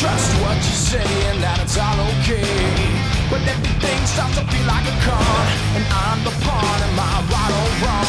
Trust what you say and that it's all okay. But everything starts to feel like a con, and I'm the pawn. Am I right or wrong?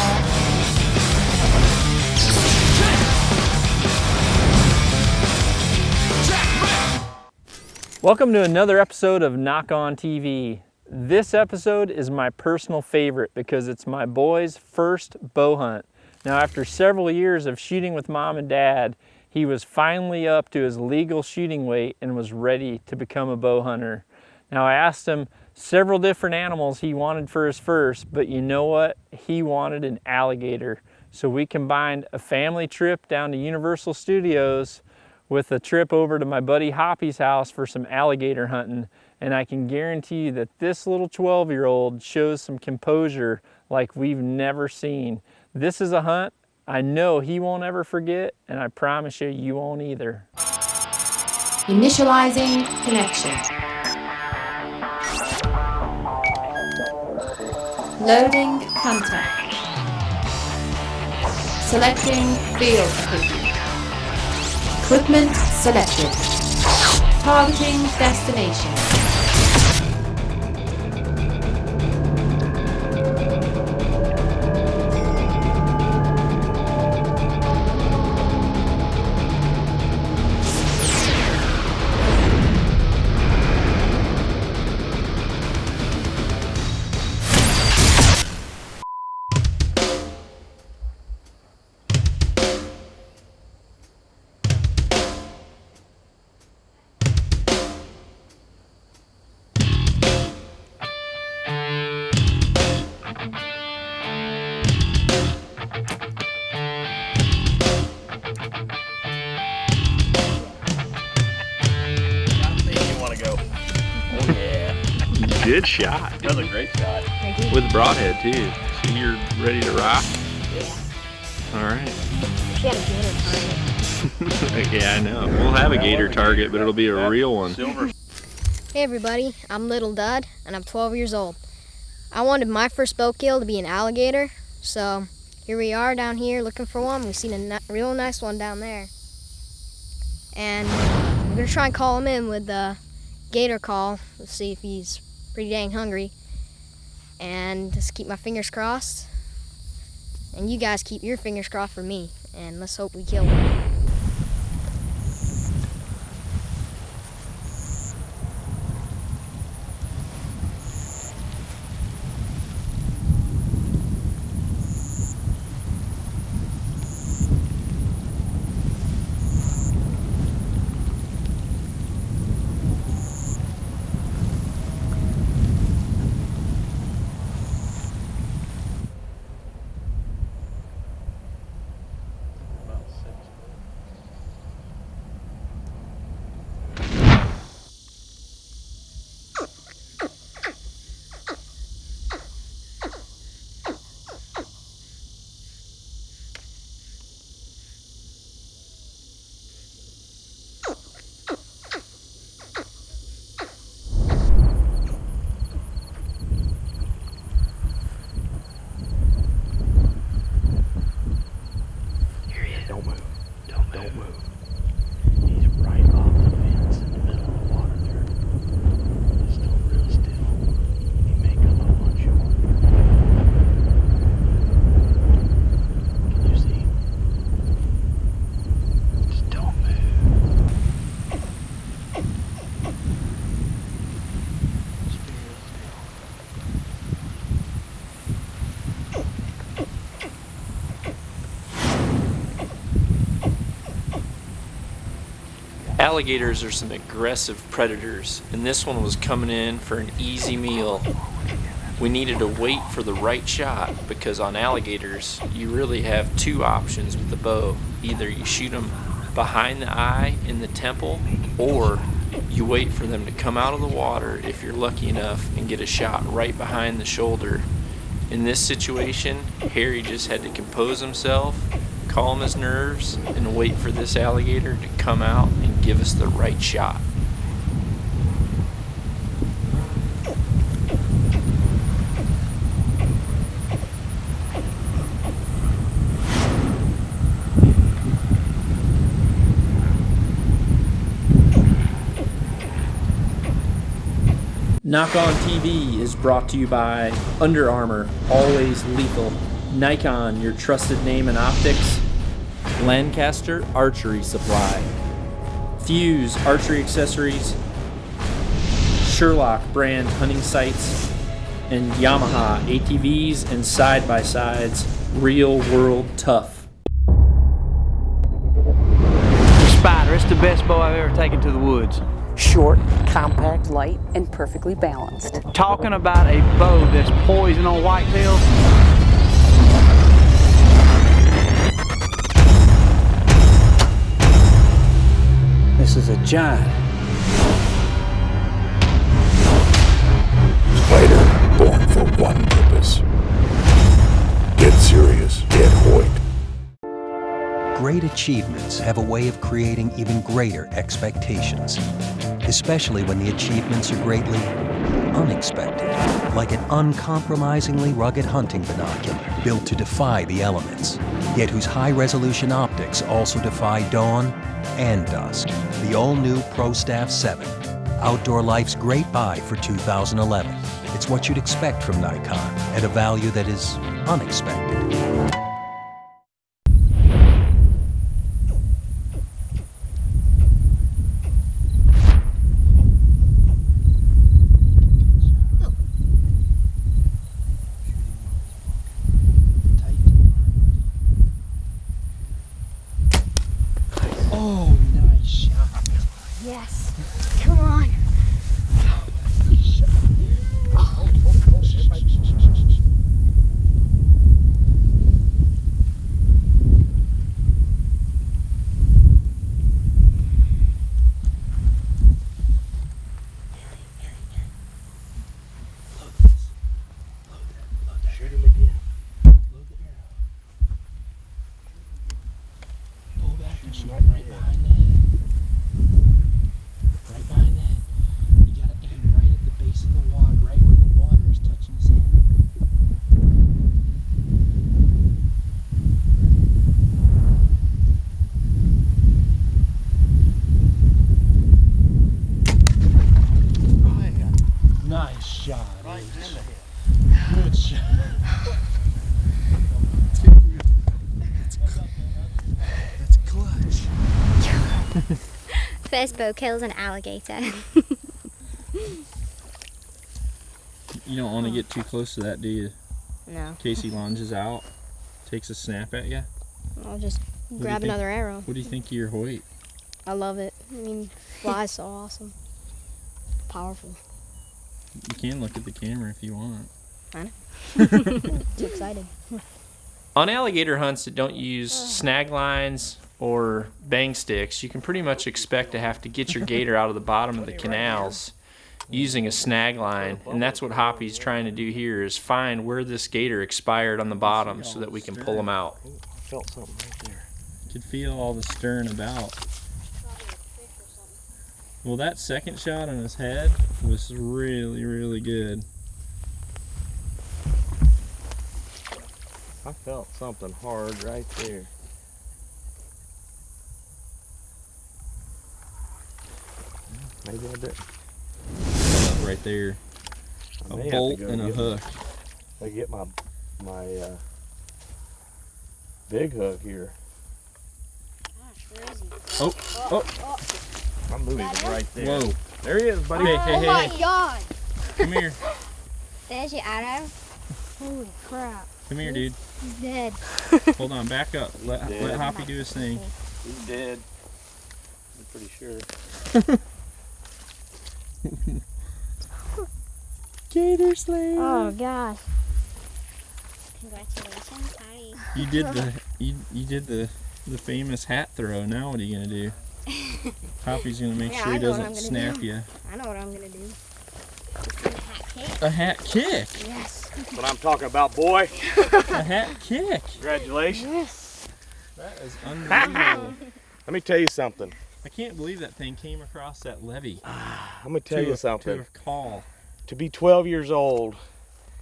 Welcome to another episode of Knock On TV. This episode is my personal favorite because it's my boy's first bow hunt. Now, after several years of shooting with mom and dad, he was finally up to his legal shooting weight and was ready to become a bow hunter. Now, I asked him several different animals he wanted for his first, but you know what? He wanted an alligator. So we combined a family trip down to Universal Studios with a trip over to my buddy Hoppy's house for some alligator hunting. And I can guarantee you that this little 12-year-old shows some composure like we've never seen. This is a hunt I know he won't ever forget, and I promise you, you won't either. Initializing connection. Loading contact. Selecting field equipment. Equipment selected. Targeting destination. Good shot. That was a great shot. Thank you. With a broadhead too. So you're ready to rock? Yeah. All right. She had a gator target. Yeah, I know. We'll have a gator target, but it'll be a real one. Silver. Hey everybody, I'm Little Dud and I'm 12 years old. I wanted my first bow kill to be an alligator, so here we are down here looking for one. We've seen a real nice one down there. And we're gonna try and call him in with the gator call. Let's see if he's pretty dang hungry. And just keep my fingers crossed. And you guys keep your fingers crossed for me. And let's hope we kill him. Don't move. He's right off the fence in the middle of the water there. Just hold real still. He may come up on shore. Can you see? Just don't move. Just be real still. Alligators are some aggressive predators, and this one was coming in for an easy meal. We needed to wait for the right shot because on alligators, you really have two options with the bow. Either you shoot them behind the eye in the temple, or you wait for them to come out of the water if you're lucky enough and get a shot right behind the shoulder. In this situation, Harry just had to compose himself, calm his nerves, and wait for this alligator to come out and give us the right shot. Knock On TV is brought to you by Under Armour, always lethal. Nikon, your trusted name in optics. Lancaster Archery Supply. Fuse Archery Accessories. Sherlock brand hunting sights. And Yamaha ATVs and side-by-sides, real world tough. Spider, it's the best bow I've ever taken to the woods. Short, compact, light, and perfectly balanced. Talking about a bow that's poison on whitetails. This is a giant. Spider, born for one purpose. Get serious, get Hoyt. Great achievements have a way of creating even greater expectations, especially when the achievements are greatly unexpected, like an uncompromisingly rugged hunting binocular built to defy the elements, yet whose high-resolution optics also defy dawn and dusk. The all-new ProStaff 7, Outdoor Life's great buy for 2011. It's what you'd expect from Nikon at a value that is unexpected. Oh, nice shot. Yes. Come on. Shoot him again. Load the arrow. Pull back and shoot right behind that. Right behind that. You gotta aim right at the base of the water, right where the water is touching the sand. Nice shot. Right in the head. Good shot. That's clutch. First bow kills an alligator. You don't want to get too close to that, do you? No. In case he lunges out, takes a snap at you. I'll just do you grab think? another arrow. What do you think of your Hoyt? I love it. I mean, flies so awesome. Powerful. You can look at the camera if you want. I know. Too excited. On alligator hunts that don't use snag lines or bang sticks, you can pretty much expect to have to get your gator out of the bottom of the canals using a snag line, and that's what Hoppy's trying to do here, is find where this gator expired on the bottom so that we can pull him out. I felt something right there. You could feel all the stirring about. Well, that second shot on his head was really, really good. I felt something hard right there. Maybe I did. Right there. I A may have to bolt go and a get hook. I get my big hook here. Oh, oh, I'm moving right there. whoa. There he is, buddy. Hey, hey, Oh my hey, god! come here. There's your arrow. Holy crap. Come here, dude. He's dead. Hold on, back up. Let Hoppy do his thing. He's dead. I'm pretty sure. Gator Slayer. Oh gosh. Congratulations, Harry. You did the famous hat throw. Now what are you gonna do? Hoppy's gonna make Yeah, sure I he know what doesn't I'm gonna snap do. you. I know what I'm gonna do. A hat kick. Yes. That's what I'm talking about, boy. A hat kick. Congratulations. Yes. That is unbelievable. Let me tell you something. I can't believe that thing came across that levee. I'm gonna tell you something. To a call. To be 12 years old,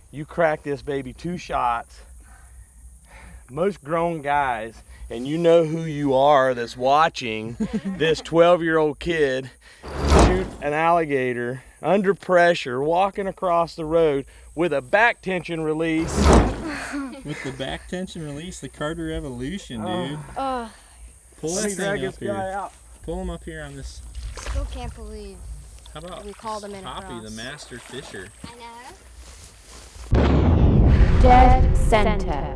you crack this baby 2 shots. Most grown guys, and you know who you are that's watching, this 12-year-old kid shoot an alligator under pressure, walking across the road with a back tension release. With the back tension release, the Carter Evolution, dude. Pull Let me this drag thing this up here. guy out. Pull him up here on this. Still can't believe How about we called him in Poppy, across. the master fisher? I know. Dead Center.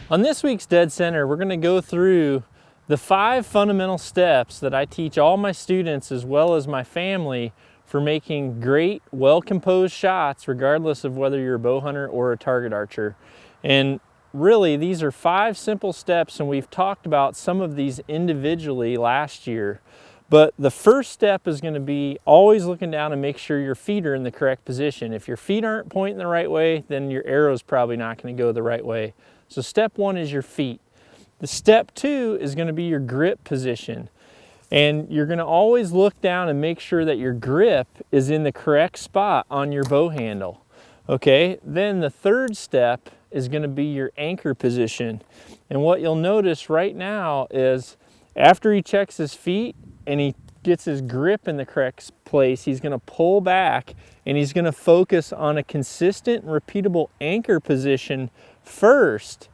On this week's Dead Center, we're going to go through the 5 fundamental steps that I teach all my students as well as my family for making great, well-composed shots regardless of whether you're a bow hunter or a target archer. And really, these are 5 simple steps, and we've talked about some of these individually last year. But the first step is going to be always looking down and make sure your feet are in the correct position. If your feet aren't pointing the right way, then your arrow's probably not going to go the right way. So step 1 is your feet. The step 2 is going to be your grip position. And you're going to always look down and make sure that your grip is in the correct spot on your bow handle. Okay, then the third step is going to be your anchor position. And what you'll notice right now is after he checks his feet and he gets his grip in the correct place, he's going to pull back and he's going to focus on a consistent and repeatable anchor position first.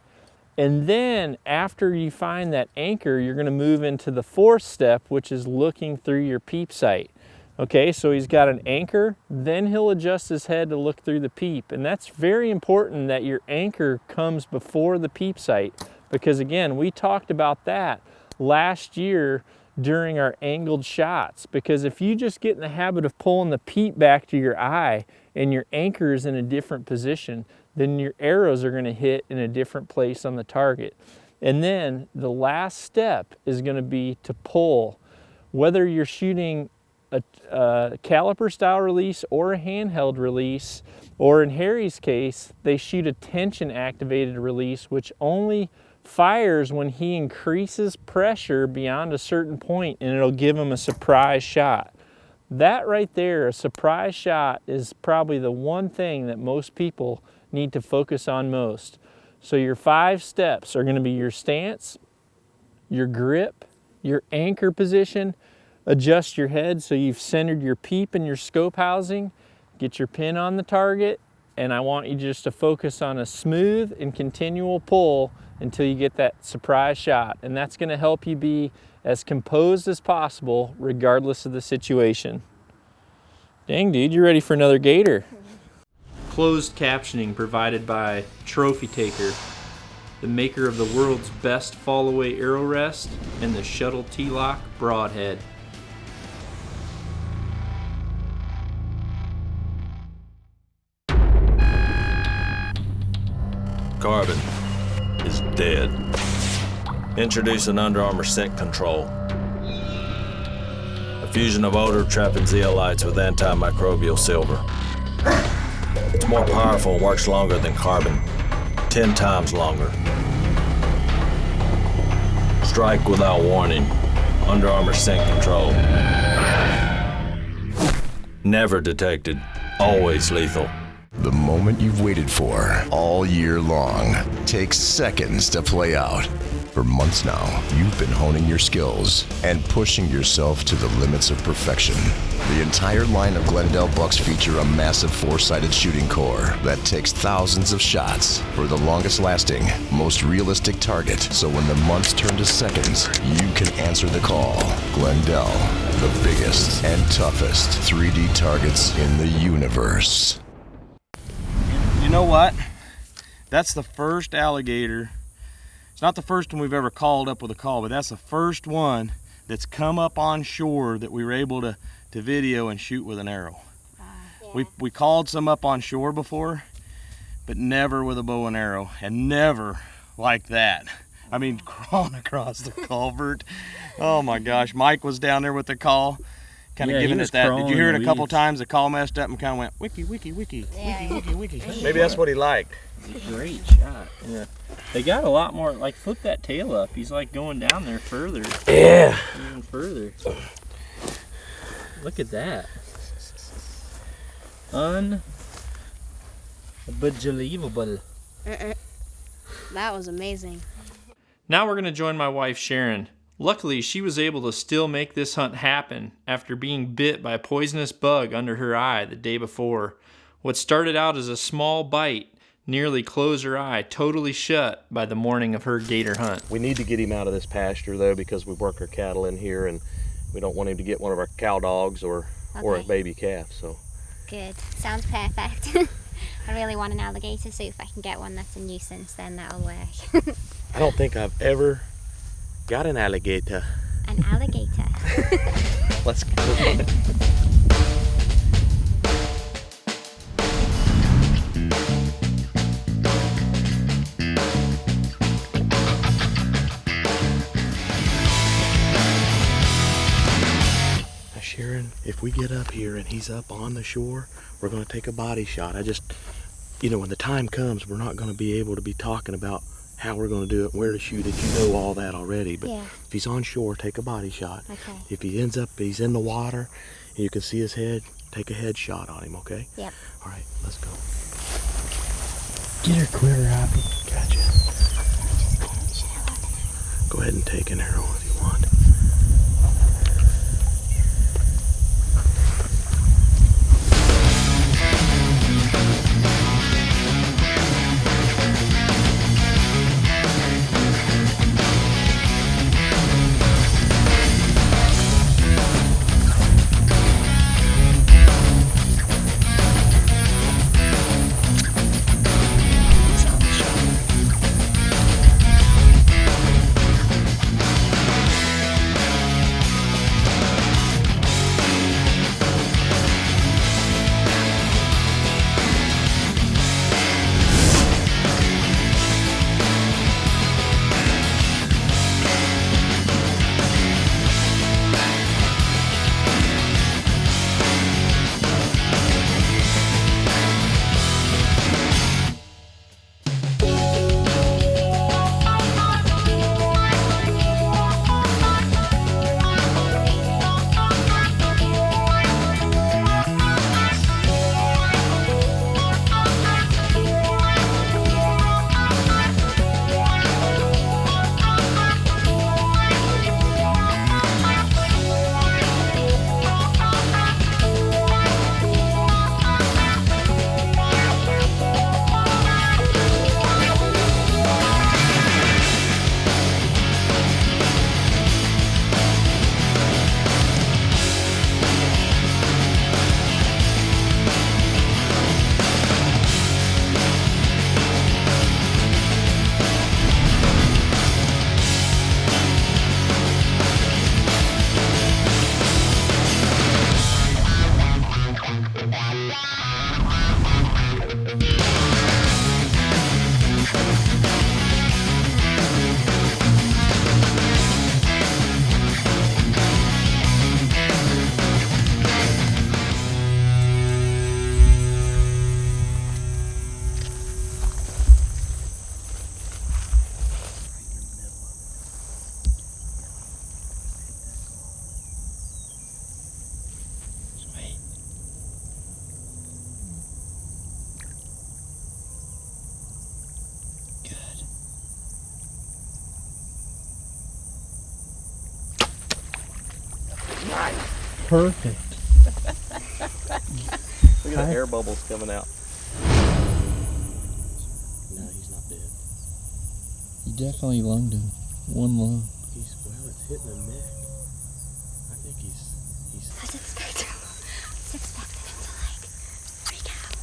And then after you find that anchor, you're going to move into the 4th step, which is looking through your peep sight. Okay, so he's got an anchor, then he'll adjust his head to look through the peep. And that's very important that your anchor comes before the peep sight, because again, we talked about that last year during our angled shots. Because if you just get in the habit of pulling the peep back to your eye and your anchor is in a different position, then your arrows are going to hit in a different place on the target. And then the last step is going to be to pull. Whether you're shooting a caliper style release or a handheld release, or in Harry's case, they shoot a tension activated release, which only fires when he increases pressure beyond a certain point, and it'll give him a surprise shot. That right there, a surprise shot, is probably the one thing that most people need to focus on most. So your 5 steps are going to be your stance, your grip, your anchor position, adjust your head so you've centered your peep and your scope housing, get your pin on the target, and I want you just to focus on a smooth and continual pull until you get that surprise shot. And that's going to help you be as composed as possible regardless of the situation. Dang, dude, you're ready for another gator. Closed captioning provided by Trophy Taker, the maker of the world's best fall-away arrow rest and the Shuttle T-Lock broadhead. Carbon is dead. Introducing Under Armour Scent Control. A fusion of odor trapping zeolites with antimicrobial silver. It's more powerful and works longer than carbon. 10 times longer. Strike without warning. Under Armour Scent Control. Never detected. Always lethal. The moment you've waited for all year long takes seconds to play out. For months now, you've been honing your skills and pushing yourself to the limits of perfection. The entire line of Glendale bucks feature a massive 4-sided shooting core that takes thousands of shots for the longest lasting, most realistic target. So when the months turn to seconds, you can answer the call. Glendale, the biggest and toughest 3D targets in the universe. You know what? That's the first alligator. It's not the first one we've ever called up with a call, but that's the first one that's come up on shore that we were able to video and shoot with an arrow. Yeah. We called some up on shore before, but never with a bow and arrow, and never like that. I mean, crawling across the culvert. Oh my gosh, Mike was down there with the call, kind of giving it that. Did you hear it a couple times? The call messed up and kind of went wiki, wiki, wiki, wiki, wiki, wiki. Maybe that's what he liked. Great shot. Yeah. They got a lot more, like, flip that tail up. He's like going down there further. Yeah. Even further. Look at that. Unbelievable. That was amazing. Now we're going to join my wife Sharon. Luckily, she was able to still make this hunt happen after being bit by a poisonous bug under her eye the day before. What started out as a small bite nearly closed her eye totally shut by the morning of her gator hunt. We need to get him out of this pasture though, because we work our cattle in here and we don't want him to get one of our cow dogs or a baby calf. So good, sounds perfect. I really want an alligator, so if I can get one that's a nuisance, then that'll work. I don't think I've ever got an alligator. An alligator. Let's go. Sharon, if we get up here and he's up on the shore, we're going to take a body shot. I just, when the time comes, we're not going to be able to be talking about how we're going to do it, where to shoot it. You know all that already. But if he's on shore, take a body shot. Okay. If he's in the water and you can see his head, take a head shot on him, okay? Yep. All right, let's go. Get her quiver, Happy. Gotcha. Go ahead and take an arrow if you want. Perfect. Look at the air bubbles coming out. No, he's not dead. You definitely lunged him. One lung. Well, it's hitting the neck. I think he's. I was expecting him to freak out.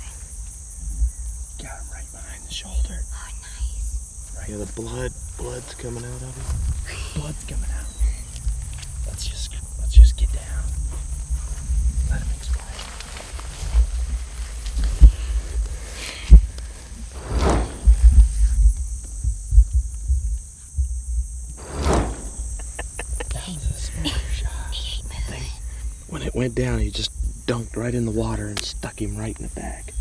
Got him right behind the shoulder. Oh, nice. Right. Yeah, the blood's coming out of him. Blood's coming out. Let's just get down. Let him explain. That was a smart shot. When it went down, he just dunked right in the water and stuck him right in the back.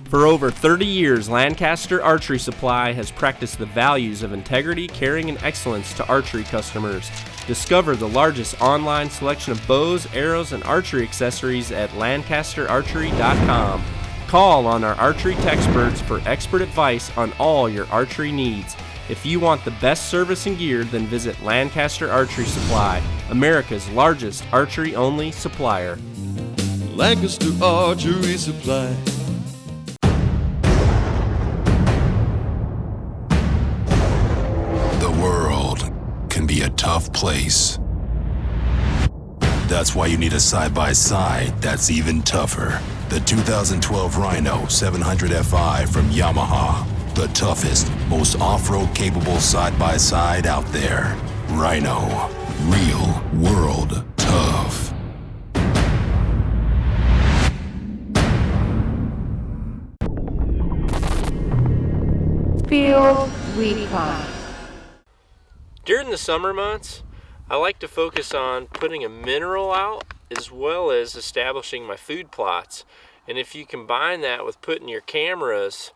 For over 30 years, Lancaster Archery Supply has practiced the values of integrity, caring, and excellence to archery customers. Discover the largest online selection of bows, arrows, and archery accessories at lancasterarchery.com. Call on our archery experts for expert advice on all your archery needs. If you want the best service and gear, then visit Lancaster Archery Supply, America's largest archery-only supplier. Lancaster Archery Supply. The world can be a tough place. That's why you need a side-by-side that's even tougher. The 2012 Rhino 700 Fi from Yamaha. The toughest, most off-road capable side-by-side out there. Rhino. Real world tough. Field recon. During the summer months, I like to focus on putting a mineral out as well as establishing my food plots. And if you combine that with putting your cameras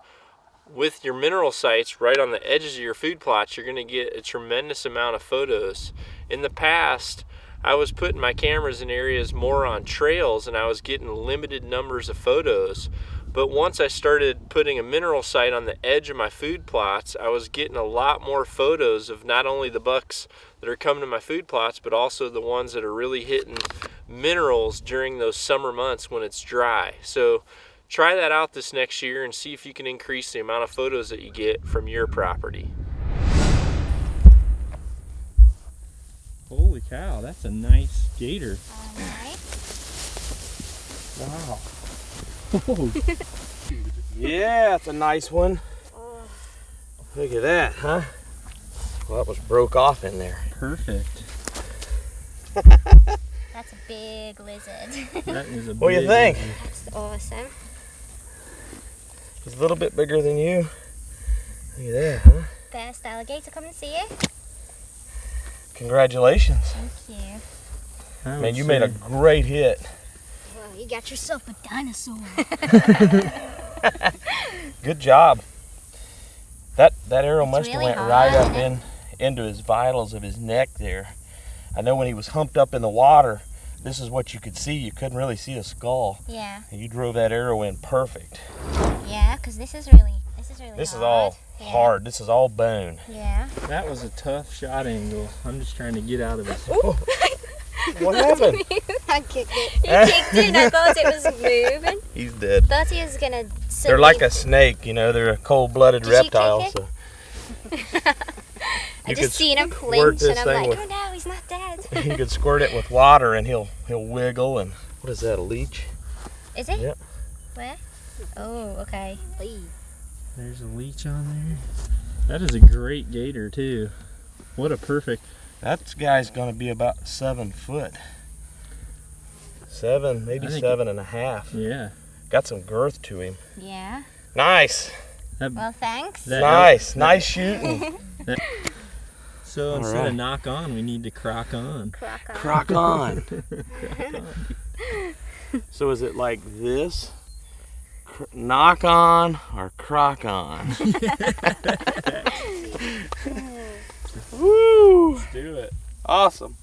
with your mineral sites right on the edges of your food plots, you're going to get a tremendous amount of photos. In the past, I was putting my cameras in areas more on trails and I was getting limited numbers of photos. But once I started putting a mineral site on the edge of my food plots, I was getting a lot more photos of not only the bucks that are coming to my food plots, but also the ones that are really hitting minerals during those summer months when it's dry. So try that out this next year and see if you can increase the amount of photos that you get from your property. Holy cow, that's a nice gator. Wow. Yeah, it's a nice one. Look at that, huh? Well, that was broke off in there. Perfect. That's a big lizard. That is a what do you big think? lizard. That's awesome. He's a little bit bigger than you. Look at that, huh? First alligator coming to see you. Congratulations. Thank you. Man, you made a great hit. Well, you got yourself a dinosaur. Good job. That arrow must really have went hard, right up isn't into his vitals of his neck there. I know when he was humped up in the water, this is what you could see. You couldn't really see a skull. Yeah. And you drove that arrow in perfect. Yeah, because this is really This hard. is all hard. This is all bone. Yeah. That was a tough shot angle. I'm just trying to get out of it. What happened? I kicked it. You kicked it and I thought it was moving. He's dead. Thought he was gonna. They're like a snake, you know. They're a cold-blooded reptile. So I just seen him flinch, and I'm like, oh no, he's not dead. You could squirt it with water, and he'll wiggle. And what is that? A leech? Is it? Yep. Where? Oh, okay. There's a leech on there. That is a great gator too. What a perfect. That guy's gonna be about 7 foot. 7, maybe 7.5. Yeah. Got some girth to him. Yeah. Nice. Well, thanks. Nice shooting. So instead of knock on, we need to crock on. Crock on. So is it like this? Knock on or crock on? Woo! Let's do it. Awesome.